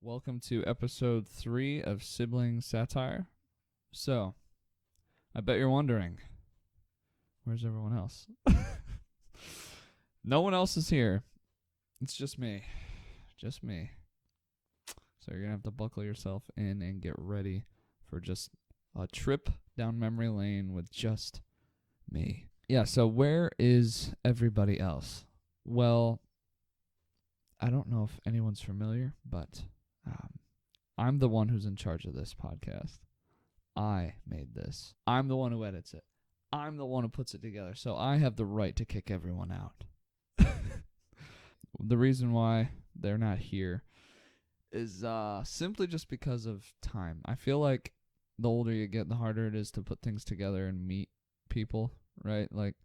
Welcome to episode 3 of Sibling Satire. So, I bet you're wondering, where's everyone else? No one else is here. It's just me. Just me. So you're going to have to buckle yourself in and get ready for just a trip down memory lane with just me. Yeah, so where is everybody else? Well, I don't know if anyone's familiar, but I'm the one who's in charge of this podcast. I made this. I'm the one who edits it. I'm the one who puts it together. So I have the right to kick everyone out. The reason why they're not here is simply just because of time. I feel like the older you get, the harder it is to put things together and meet people, right? Like,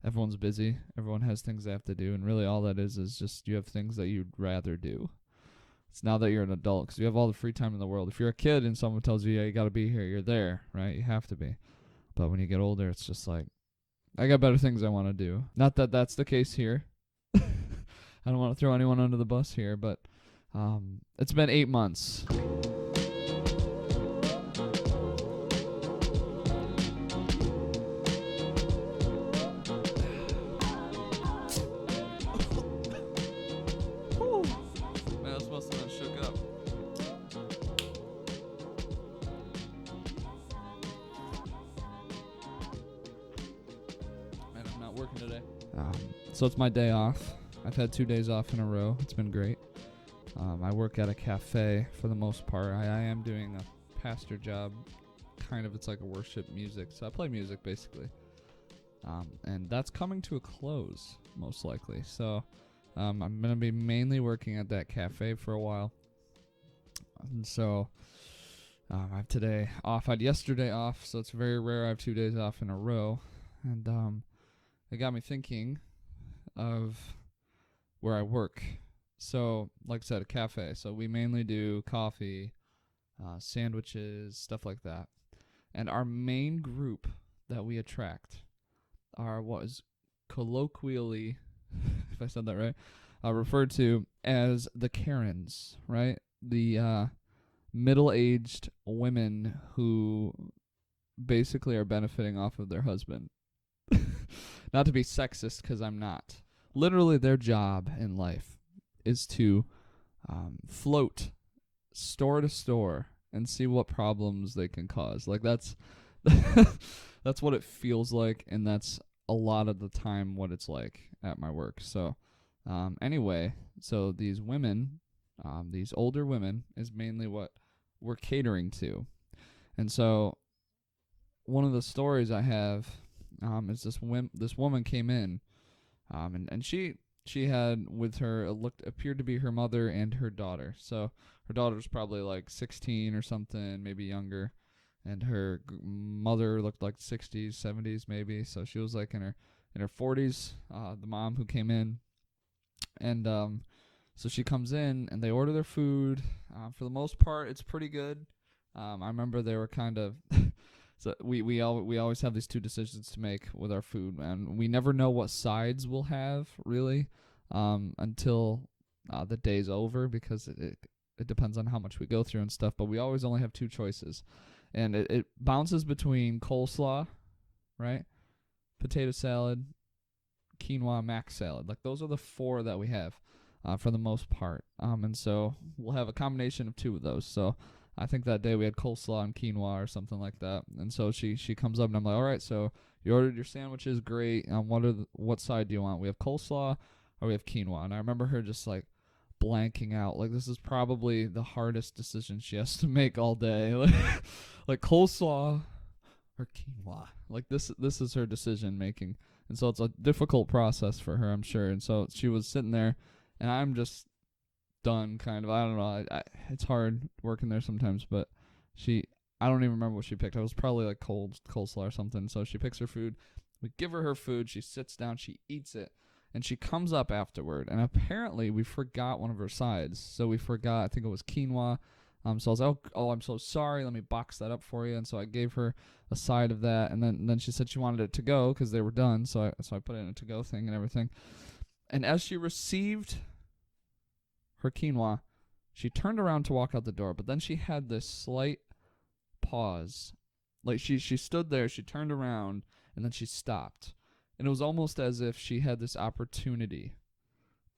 everyone's busy. Everyone has things they have to do. And really all that is just you have things that you'd rather do. It's now that you're an adult because you have all the free time in the world. If you're a kid and someone tells you, yeah, you got to be here, you're there, right? You have to be. But when you get older, it's just like, I got better things I want to do. Not that that's the case here. I don't want to throw anyone under the bus here, but it's been 8 months. Man, this must have been shook up. Man, I'm not working today. So it's my day off. I've had 2 days off in a row. It's been great. I work at a cafe for the most part. I am doing a pastor job. Kind of, it's like a worship music. So I play music, basically. And that's coming to a close, most likely. So I'm going to be mainly working at that cafe for a while. And so I have today off. I had yesterday off, so it's very rare I have 2 days off in a row. And it got me thinking of where I work. So, like I said, a cafe. So we mainly do coffee, sandwiches, stuff like that. And our main group that we attract are what is colloquially, if I said that right, referred to as the Karens, right? The middle-aged women who basically are benefiting off of their husband. Not to be sexist, because I'm not. Literally, their job in life is to float store to store and see what problems they can cause. Like, that's that's what it feels like, and that's a lot of the time what it's like at my work. So anyway, so these women, these older women, is mainly what we're catering to. And so one of the stories I have is this woman came in, and she had with her appeared to be her mother and her daughter. So her daughter's probably like 16 or something, maybe younger, and her mother looked like 60s, 70s maybe. So she was like in her 40s. The mom who came in, and so she comes in and they order their food. For the most part, it's pretty good. I remember they were kind of. So we always have these two decisions to make with our food, and we never know what sides we'll have really until the day's over, because it depends on how much we go through and stuff. But we always only have two choices, and it bounces between coleslaw, right, potato salad, quinoa, mac salad. Like, those are the four that we have for the most part. And so we'll have a combination of two of those. So I think that day we had coleslaw and quinoa or something like that. And so she comes up and I'm like, all right, so you ordered your sandwiches, great. What side do you want? We have coleslaw or we have quinoa? And I remember her just like blanking out. Like, this is probably the hardest decision she has to make all day. Like coleslaw or quinoa. Like, this is her decision making. And so it's a difficult process for her, I'm sure. And so she was sitting there and I'm just done, kind of. I don't know. It's hard working there sometimes, but I don't even remember what she picked. It was probably like coleslaw or something. So she picks her food. We give her food. She sits down. She eats it. And she comes up afterward. And apparently we forgot one of her sides. So we forgot, I think it was quinoa. So I was like, oh, I'm so sorry. Let me box that up for you. And so I gave her a side of that. And then she said she wanted it to go because they were done. So I put it in a to-go thing and everything. And as she received her quinoa, She turned around to walk out the door, but then she had this slight pause. Like she stood there, she turned around, and then she stopped. And it was almost as if she had this opportunity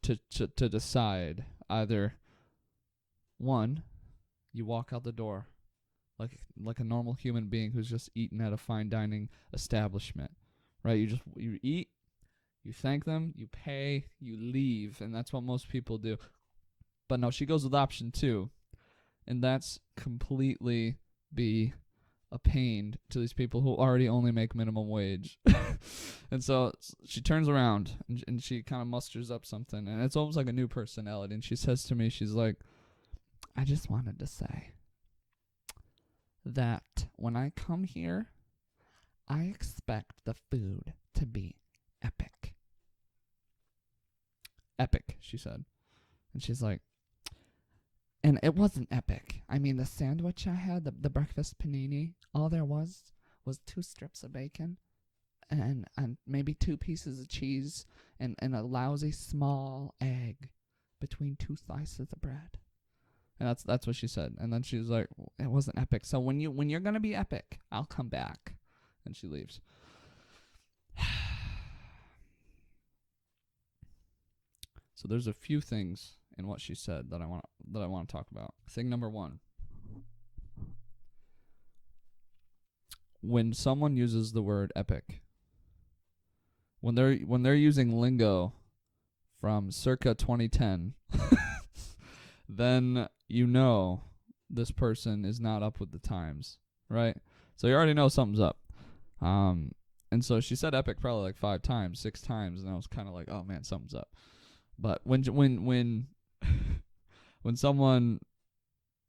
to decide either, one, you walk out the door like a normal human being who's just eaten at a fine dining establishment, right? You eat, you thank them, you pay, you leave, and that's what most people do. But no, she goes with option 2, and that's completely be a pain to these people who already only make minimum wage. And so she turns around and she kind of musters up something, and it's almost like a new personality, and she says to me, she's like, I just wanted to say that when I come here, I expect the food to be epic. Epic, she said. And she's like, and it wasn't epic. I mean, the sandwich I had, the breakfast panini, all there was 2 strips of bacon and maybe 2 pieces of cheese and a lousy small egg between 2 slices of bread. And that's what she said. And then she was like, it wasn't epic. So when you're going to be epic, I'll come back. And she leaves. So there's a few things in what she said that I want to talk about. Thing number 1. When someone uses the word epic, when they're using lingo from circa 2010, then you know this person is not up with the times, right? So you already know something's up. And so she said epic probably like 5 times, 6 times, and I was kind of like, oh man, something's up. But when when someone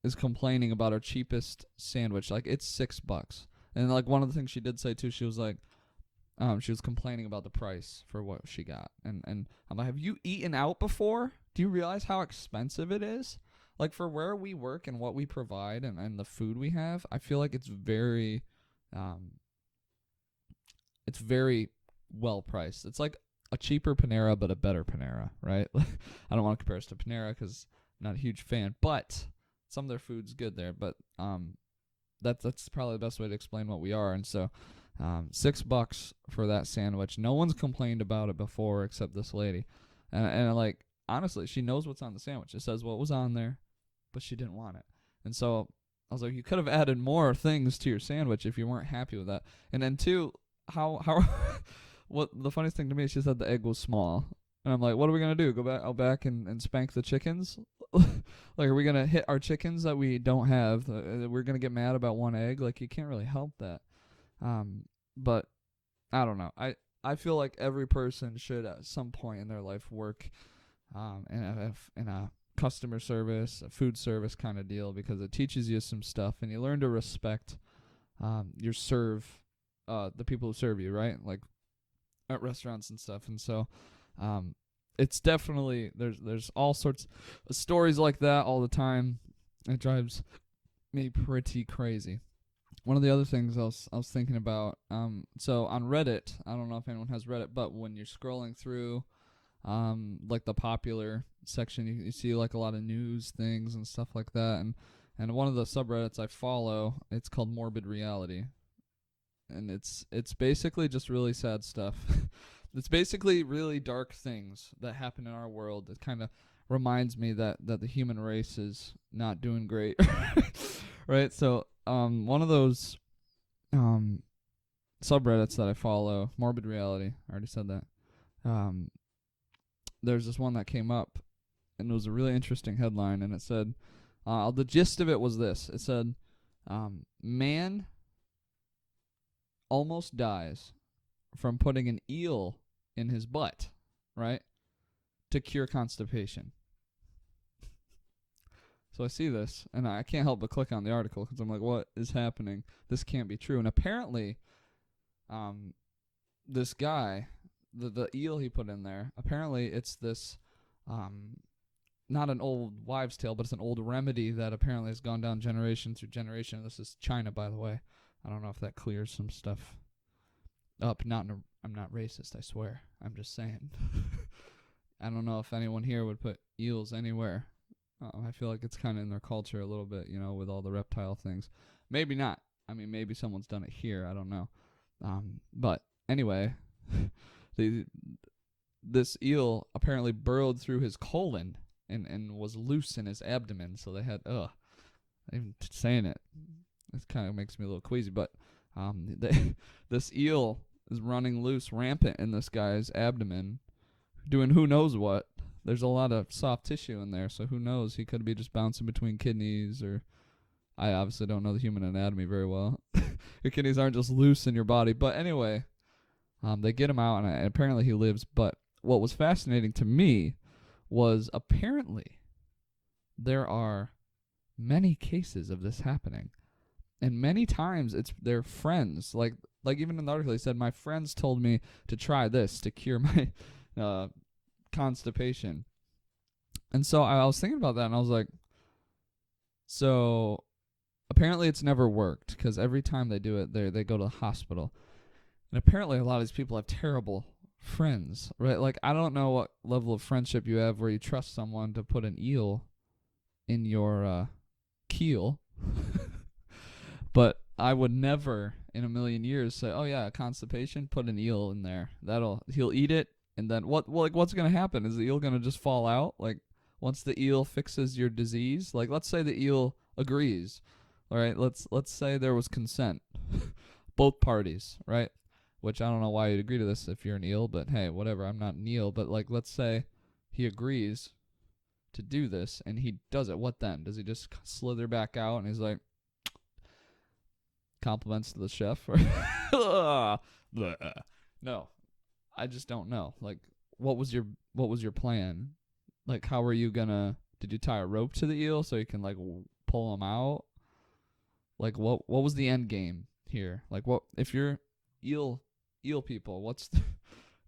is complaining about our cheapest sandwich, like it's $6, and like one of the things she did say too, she was like, she was complaining about the price for what she got, and I'm like, have you eaten out before? Do you realize how expensive it is? Like for where we work and what we provide and the food we have, I feel like it's very well priced. It's like a cheaper Panera, but a better Panera, right? I don't want to compare us to Panera because I'm not a huge fan, but some of their food's good there. But that's probably the best way to explain what we are. And so $6 for that sandwich. No one's complained about it before except this lady. And like, honestly, she knows what's on the sandwich. It says what was on there, but she didn't want it. And so I was like, you could have added more things to your sandwich if you weren't happy with that. And then 2, how what the funniest thing to me is she said the egg was small. And I'm like, what are we going to do? Go back out back and spank the chickens? Like, are we going to hit our chickens that we don't have? We're going to get mad about 1 egg? Like, you can't really help that. But I don't know. I feel like every person should at some point in their life work in a customer service, a food service kind of deal, because it teaches you some stuff and you learn to respect the people who serve you, right? Like at restaurants and stuff. And so it's definitely there's all sorts of stories like that all the time. It drives me pretty crazy. One of the other things I was thinking about, so on Reddit, I don't know if anyone has Reddit, but when you're scrolling through like the popular section, you see like a lot of news things and stuff like that, and one of the subreddits I follow, it's called Morbid Reality, and it's basically just really sad stuff. It's basically really dark things that happen in our world. It kind of reminds me that the human race is not doing great. Right? So one of those subreddits that I follow, Morbid Reality, I already said that, there's this one that came up, and it was a really interesting headline, and it said, the gist of it was this. It said, man almost dies from putting an eel in his butt, right, to cure constipation. So I see this, and I can't help but click on the article because I'm like, what is happening? This can't be true. And apparently, this guy, the eel he put in there, apparently it's this, not an old wives' tale, but it's an old remedy that apparently has gone down generation through generation. This is China, by the way. I don't know if that clears some stuff up. I'm not racist, I swear. I'm just saying. I don't know if anyone here would put eels anywhere I feel like it's kind of in their culture a little bit, with all the reptile things. Maybe not. I mean, maybe someone's done it here. I don't know. But anyway, this eel apparently burrowed through his colon and was loose in his abdomen. So they had, even saying it kind of makes me a little queasy. But this eel is running loose, rampant in this guy's abdomen, doing who knows what. There's a lot of soft tissue in there, so who knows? He could be just bouncing between kidneys, or I obviously don't know the human anatomy very well. Your kidneys aren't just loose in your body. But anyway, they get him out, and apparently he lives. But what was fascinating to me was apparently there are many cases of this happening. And many times it's their friends. Like even in the article, he said, my friends told me to try this to cure my constipation. And so I was thinking about that, and I was like, so apparently it's never worked, because every time they do it, they go to the hospital. And apparently a lot of these people have terrible friends, right? Like, I don't know what level of friendship you have where you trust someone to put an eel in your keel. But I would never in a million years say, oh yeah, constipation, put an eel in there. He'll eat it. And then what's going to happen? Is the eel going to just fall out? Like, once the eel fixes your disease, like, let's say the eel agrees. All right, let's say there was consent. Both parties, right? Which I don't know why you'd agree to this if you're an eel, but hey, whatever, I'm not an eel. But like, let's say he agrees to do this and he does it. What then? Does he just slither back out and he's like, compliments to the chef? No. I just don't know. Like, what was your plan? Like, how were you gonna? Did you tie a rope to the eel so you can like pull him out? Like, what was the end game here? Like, what if you're eel people?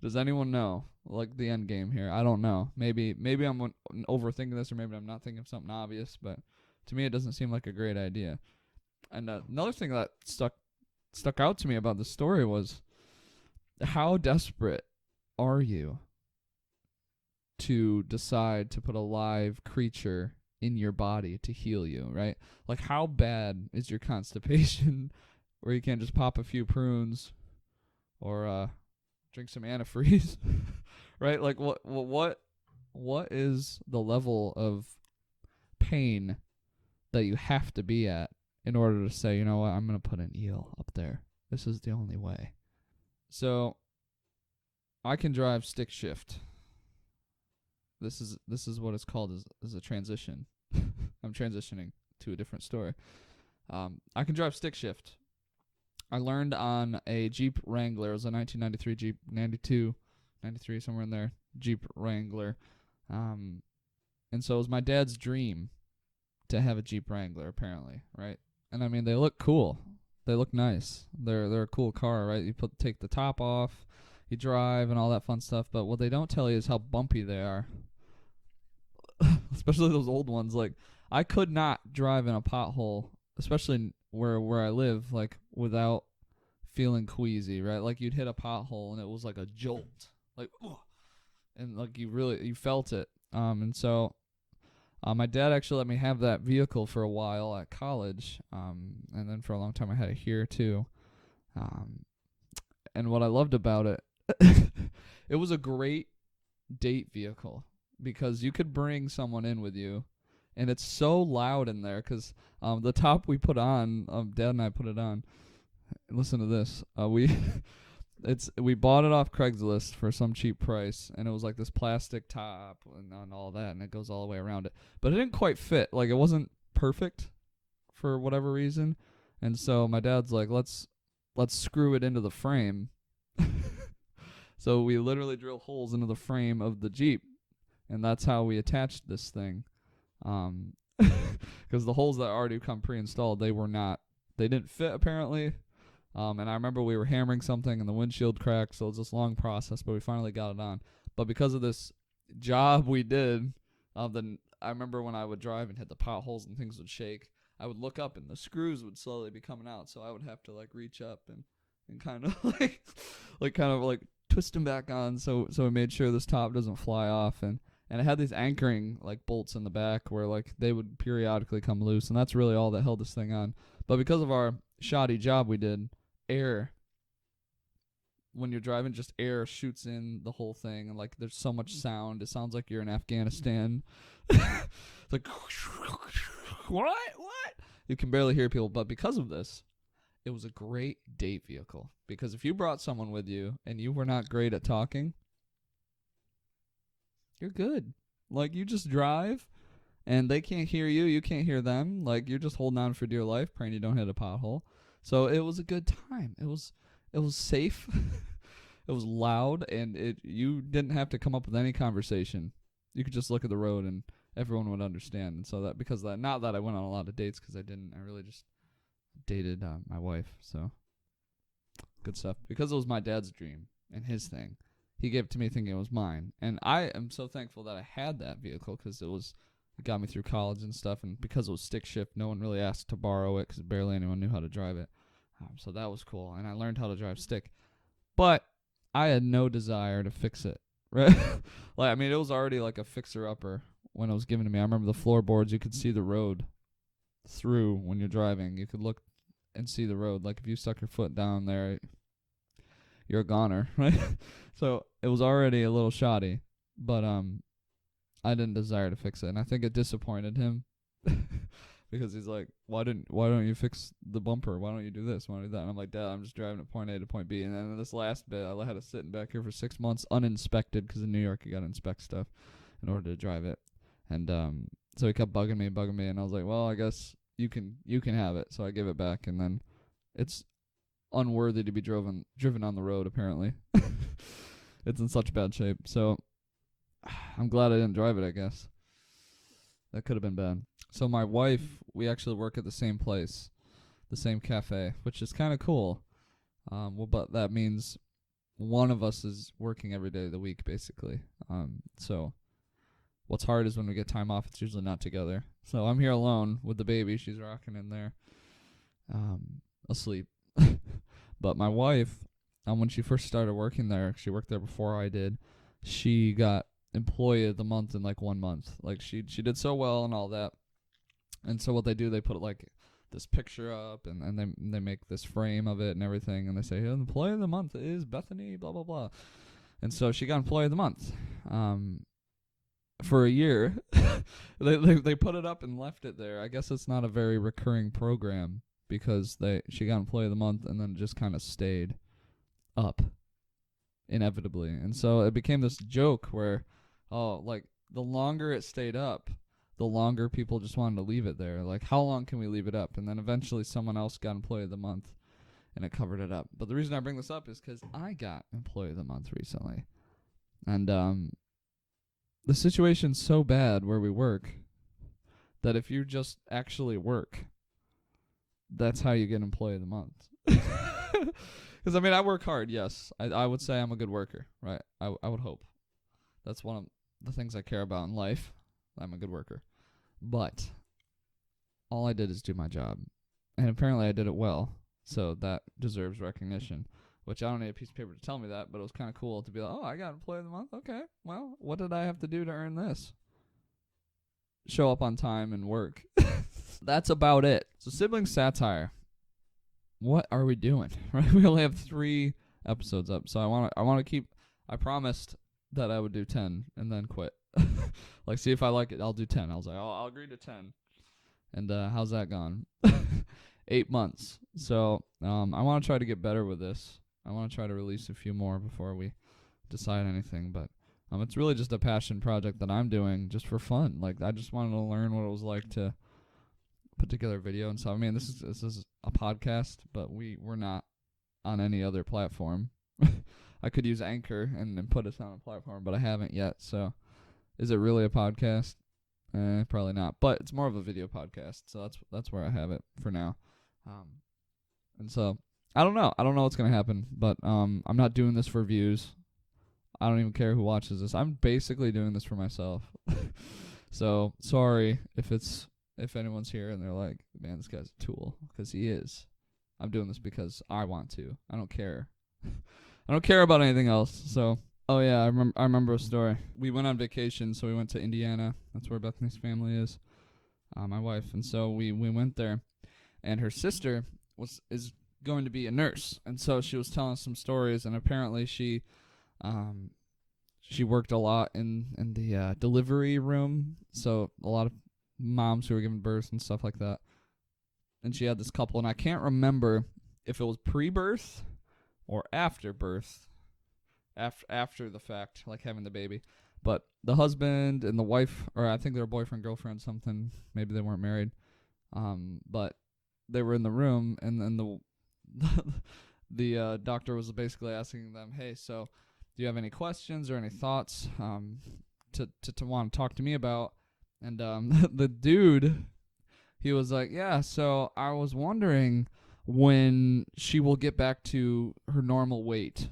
Does anyone know? Like, the end game here? I don't know. Maybe I'm overthinking this, or maybe I'm not thinking of something obvious. But to me, it doesn't seem like a great idea. And another thing that stuck out to me about this story was, how desperate are you to decide to put a live creature in your body to heal you, right? Like, how bad is your constipation where you can't just pop a few prunes or drink some antifreeze, right? Like, what is the level of pain that you have to be at in order to say, you know what, I'm going to put an eel up there. This is the only way. So I can drive stick shift. This is what it's called as a transition. I'm transitioning to a different story. I can drive stick shift. I learned on a Jeep Wrangler. It was a 1993 Jeep, 92, 93, somewhere in there, Jeep Wrangler. And so it was my dad's dream to have a Jeep Wrangler, apparently, right? And I mean, they look cool. They look nice. They're a cool car, right? You take the top off, you drive, and all that fun stuff. But what they don't tell you is how bumpy they are. Especially those old ones. Like, I could not drive in a pothole, especially where I live, like, without feeling queasy, right? Like, you'd hit a pothole and it was like a jolt, like, ugh, and like you felt it. And so my dad actually let me have that vehicle for a while at college, and then for a long time I had it here too. And what I loved about it, it was a great date vehicle because you could bring someone in with you, and it's so loud in there because the top we put on, Dad and I put it on. Listen to this. We bought it off Craigslist for some cheap price, and it was like this plastic top and all that, and it goes all the way around it. But it didn't quite fit. Like, it wasn't perfect for whatever reason. And so my dad's like, let's screw it into the frame. So we literally drill holes into the frame of the Jeep, and that's how we attached this thing. Because the holes that already come pre-installed, they didn't fit apparently. And I remember we were hammering something and the windshield cracked, so it was this long process, but we finally got it on. But because of this job we did, then I remember when I would drive and hit the potholes and things would shake, I would look up and the screws would slowly be coming out, so I would have to like reach up and kind of like twist them back on, so we made sure this top doesn't fly off. And And it had these anchoring like bolts in the back where like they would periodically come loose, and that's really all that held this thing on. But because of our shoddy job we did, air, when you're driving, just air shoots in the whole thing, and like there's so much sound. It sounds like you're in Afghanistan. It's like what? You can barely hear people, but because of this, it was a great date vehicle. Because if you brought someone with you and you were not great at talking, you're good. Like, you just drive, and they can't hear you. You can't hear them. Like, you're just holding on for dear life, praying you don't hit a pothole. So it was a good time. It was safe. It was loud, and you didn't have to come up with any conversation. You could just look at the road, and everyone would understand. And so that, because of that, not that I went on a lot of dates, because I didn't. I really just dated my wife. So good stuff. Because it was my dad's dream and his thing, he gave it to me thinking it was mine. And I am so thankful that I had that vehicle, because it got me through college and stuff. And because it was stick shift, no one really asked to borrow it, because barely anyone knew how to drive it. So that was cool. And I learned how to drive stick. But I had no desire to fix it, right? Like, I mean, it was already like a fixer-upper when it was given to me. I remember the floorboards, you could see the road through when you're driving. You could look and see the road. Like, if you stuck your foot down there, you're a goner, right? So it was already a little shoddy, but I didn't desire to fix it, and I think it disappointed him. Because he's like, why don't you fix the bumper? Why don't you do this? Why don't you do that? And I'm like, Dad, I'm just driving to point A to point B. And then this last bit, I had to sit back here for 6 months uninspected, because in New York you got to inspect stuff in order to drive it. And so he kept bugging me, and I was like, well, I guess you can have it. So I gave it back, and then it's unworthy to be driven on the road, apparently. It's in such bad shape. So I'm glad I didn't drive it, I guess. That could have been bad. So my wife, we actually work at the same place, the same cafe, which is kind of cool. Well, but that means one of us is working every day of the week, basically. So what's hard is when we get time off, it's usually not together. So I'm here alone with the baby. She's rocking in there, asleep. But my wife, when she first started working there, she worked there before I did, she got Employee of the Month in like 1 month. Like, she did so well and all that. And so what they do, they put like this picture up, and they make this frame of it and everything, and they say, Employee of the Month is Bethany, blah, blah, blah. And so she got Employee of the Month. For a year, they put it up and left it there. I guess it's not a very recurring program, because she got Employee of the Month, and then it just kind of stayed up inevitably. And so it became this joke where, like, the longer it stayed up, the longer people just wanted to leave it there. Like, how long can we leave it up? And then eventually someone else got Employee of the Month, and it covered it up. But the reason I bring this up is because I got Employee of the Month recently. And the situation's so bad where we work that if you just actually work, that's how you get Employee of the Month. Because, I mean, I work hard, yes. I would say I'm a good worker, right? I would hope. That's one of the things I care about in life. I'm a good worker. But all I did is do my job. And apparently I did it well. So that deserves recognition. Which I don't need a piece of paper to tell me that, but it was kind of cool to be like, I got Employee of the Month? Okay, well, what did I have to do to earn this? Show up on time and work. That's about it. So, sibling satire. What are we doing? Right? We only have 3 episodes up. So I want to keep, I promised that I would do 10 and then quit. Like, see if I like it, I'll do 10. I was like, I'll agree to 10. And how's that gone? 8 months. So I want to try to get better with this. I want to try to release a few more before we decide anything. But it's really just a passion project that I'm doing just for fun. Like, I just wanted to learn what it was like to put together a video. And so, I mean, this is a podcast, but we're not on any other platform. I could use Anchor and put us on a platform, but I haven't yet. So is it really a podcast? Probably not. But it's more of a video podcast. So that's where I have it for now. And so I don't know. I don't know what's going to happen, but I'm not doing this for views. I don't even care who watches this. I'm basically doing this for myself. So sorry if anyone's here and they're like, man, this guy's a tool, because he is. I'm doing this because I want to. I don't care. I don't care about anything else. So Oh yeah, I remember a story. We went on vacation, so we went to Indiana. That's where Bethany's family is, my wife, and so we went there. And her sister is going to be a nurse, and so she was telling us some stories. And apparently um she worked a lot in the delivery room, so a lot of moms who were giving birth and stuff like that. And she had this couple, and I can't remember if it was pre-birth or after birth, after the fact, like having the baby. But the husband and the wife, or I think they were boyfriend girlfriend something. Maybe they weren't married. But they were in the room, and then the doctor was basically asking them, "Hey, so do you have any questions or any thoughts to want to talk to me about?" And the dude, he was like, "Yeah, so I was wondering when she will get back to her normal weight.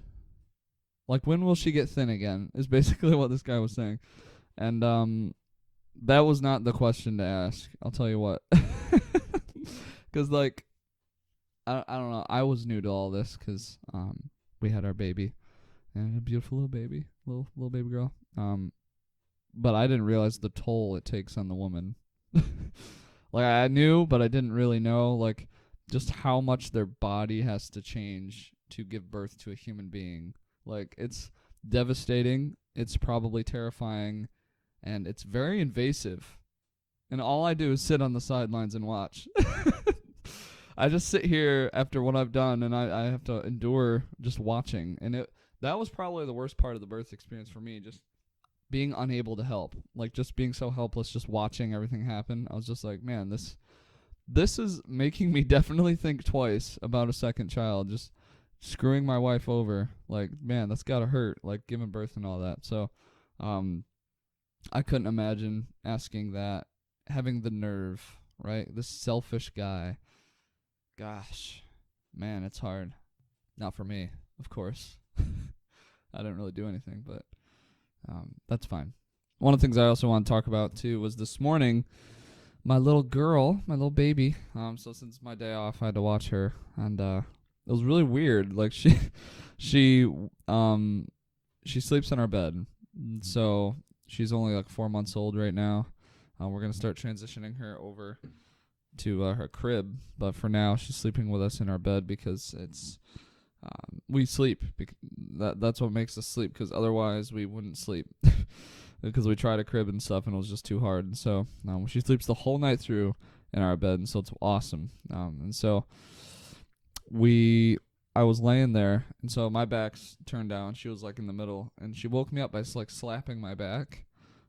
Like, when will she get thin again?" Is basically what this guy was saying. And that was not the question to ask. I'll tell you what. Because, like, I don't know. I was new to all this because we had our baby. And a beautiful little baby. Little baby girl. But I didn't realize the toll it takes on the woman. Like, I knew, but I didn't really know, like, just how much their body has to change to give birth to a human being. Like, it's devastating. It's probably terrifying. And it's very invasive. And all I do is sit on the sidelines and watch. I just sit here after what I've done, and I have to endure just watching. And that was probably the worst part of the birth experience for me, just being unable to help. Like, just being so helpless, just watching everything happen. I was just like, man, this is making me definitely think twice about a second child. Just screwing my wife over. Like, man, that's gotta hurt, like giving birth and all that. So I couldn't imagine asking that, having the nerve, right? This selfish guy. Gosh, man, it's hard. Not for me, of course. I didn't really do anything, but that's fine. One of the things I also want to talk about, too, was this morning, my little girl, my little baby. So since my day off, I had to watch her, and it was really weird. Like, she sleeps in our bed, so she's only like 4 months old right now. We're gonna start transitioning her over to her crib, but for now she's sleeping with us in our bed because it's we sleep. That's what makes us sleep, because otherwise we wouldn't sleep. Because we tried a crib and stuff and it was just too hard. And so she sleeps the whole night through in our bed, and so it's awesome. And so I was laying there, and so my back's turned down. She was like in the middle, and she woke me up by like slapping my back.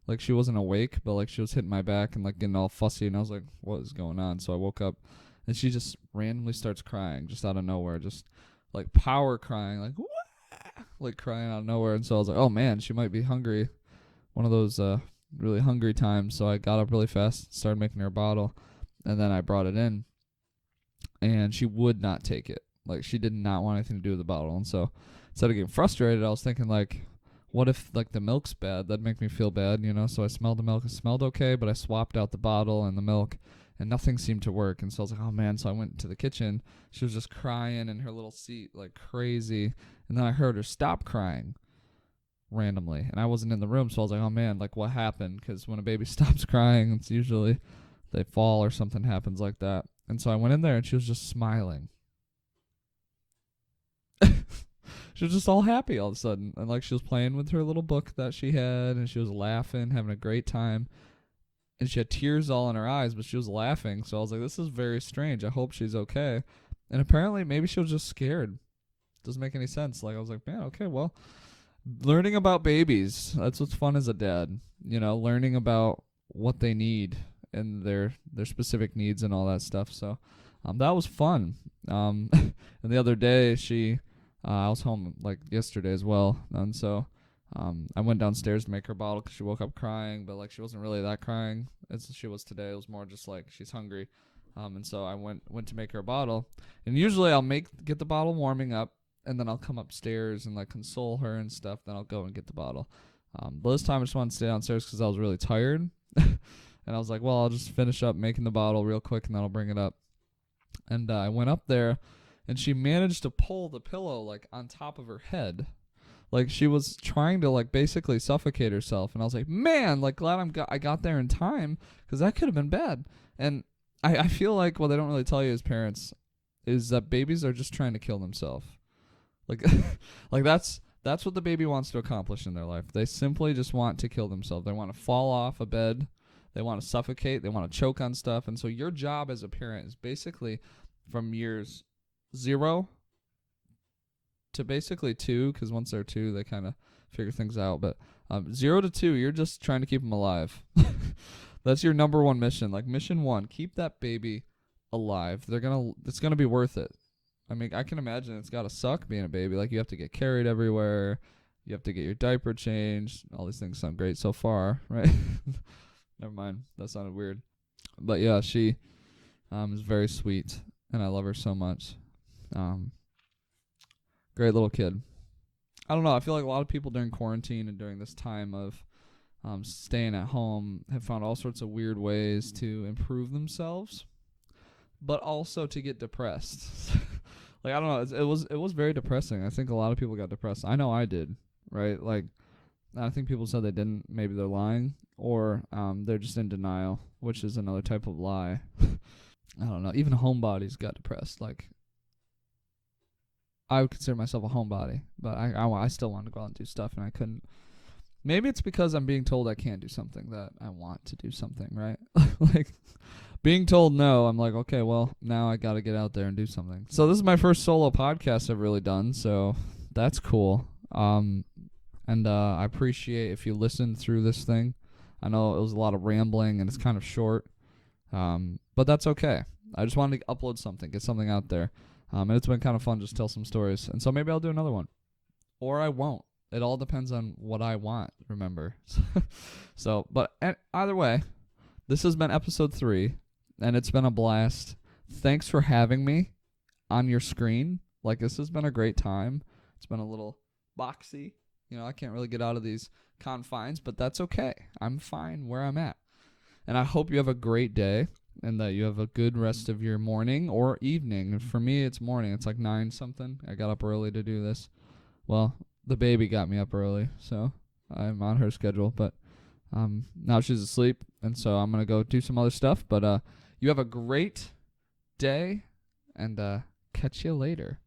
Like, she wasn't awake, but like she was hitting my back and like getting all fussy, and I was like, what is going on? So I woke up, and she just randomly starts crying just out of nowhere, just like power crying, like wah! Like crying out of nowhere. And so I was like, oh man, she might be hungry. One of those really hungry times. So I got up really fast, started making her a bottle, and then I brought it in, and she would not take it. Like, she did not want anything to do with the bottle. And so instead of getting frustrated, I was thinking, like, what if like the milk's bad? That'd make me feel bad, you know? So I smelled the milk. It smelled okay, but I swapped out the bottle and the milk, and nothing seemed to work. And so I was like, oh man. So I went to the kitchen. She was just crying in her little seat like crazy. And then I heard her stop crying randomly, and I wasn't in the room. So I was like, oh man, like, what happened? Because when a baby stops crying, it's usually they fall or something happens like that. And so I went in there, and she was just smiling. She was just all happy all of a sudden. And like, she was playing with her little book that she had, and she was laughing, having a great time. And she had tears all in her eyes, but she was laughing. So I was like, this is very strange. I hope she's okay. And apparently maybe she was just scared. Doesn't make any sense. Like, I was like, man, okay, well, learning about babies, that's what's fun as a dad. You know, learning about what they need and their specific needs and all that stuff. So that was fun. And the other day, I was home like yesterday as well, and so I went downstairs to make her bottle because she woke up crying, but like she wasn't really that crying as she was today. It was more just like she's hungry, and so I went to make her a bottle. And usually I'll get the bottle warming up, and then I'll come upstairs and like console her and stuff. Then I'll go and get the bottle. But this time I just wanted to stay downstairs because I was really tired, and I was like, well, I'll just finish up making the bottle real quick, and then I'll bring it up. And I went up there, and she managed to pull the pillow like on top of her head. Like, she was trying to, like, basically suffocate herself. And I was like, man, like, glad I got there in time, because that could have been bad. And I feel like what they don't really tell you as parents is that babies are just trying to kill themselves. Like, like that's what the baby wants to accomplish in their life. They simply just want to kill themselves. They want to fall off a bed. They want to suffocate. They want to choke on stuff. And so your job as a parent is basically from years 0 to basically 2, because once they're 2, they kind of figure things out. But 0 to 2, you're just trying to keep them alive. That's your number one mission. Like, mission 1, keep that baby alive. It's gonna be worth it. I mean, I can imagine it's gotta suck being a baby. Like, you have to get carried everywhere. You have to get your diaper changed. All these things sound great so far, right? Never mind. That sounded weird. But yeah, she is very sweet, and I love her so much. Great little kid. I don't know. I feel like a lot of people during quarantine and during this time of staying at home have found all sorts of weird ways to improve themselves, but also to get depressed. Like, I don't know. It was very depressing. I think a lot of people got depressed. I know I did, right? Like, I think people said they didn't. Maybe they're lying, or they're just in denial, which is another type of lie. I don't know. Even homebodies got depressed. Like, I would consider myself a homebody, but I still wanted to go out and do stuff, and I couldn't. Maybe it's because I'm being told I can't do something that I want to do something, right? Like, being told no, I'm like, okay, well, now I got to get out there and do something. So this is my first solo podcast I've really done, so that's cool. And I appreciate if you listened through this thing. I know it was a lot of rambling, and it's kind of short, but that's okay. I just wanted to upload something, get something out there. And it's been kind of fun just to tell some stories. And so maybe I'll do another one. Or I won't. It all depends on what I want, remember. So, but either way, this has been episode 3, and it's been a blast. Thanks for having me on your screen. Like, this has been a great time. It's been a little boxy. You know, I can't really get out of these confines, but that's okay. I'm fine where I'm at. And I hope you have a great day, and that you have a good rest of your morning or evening. For me, it's morning. It's like 9 something. I got up early to do this. Well, the baby got me up early, so I'm on her schedule. But now she's asleep, and so I'm going to go do some other stuff. But you have a great day, and catch you later.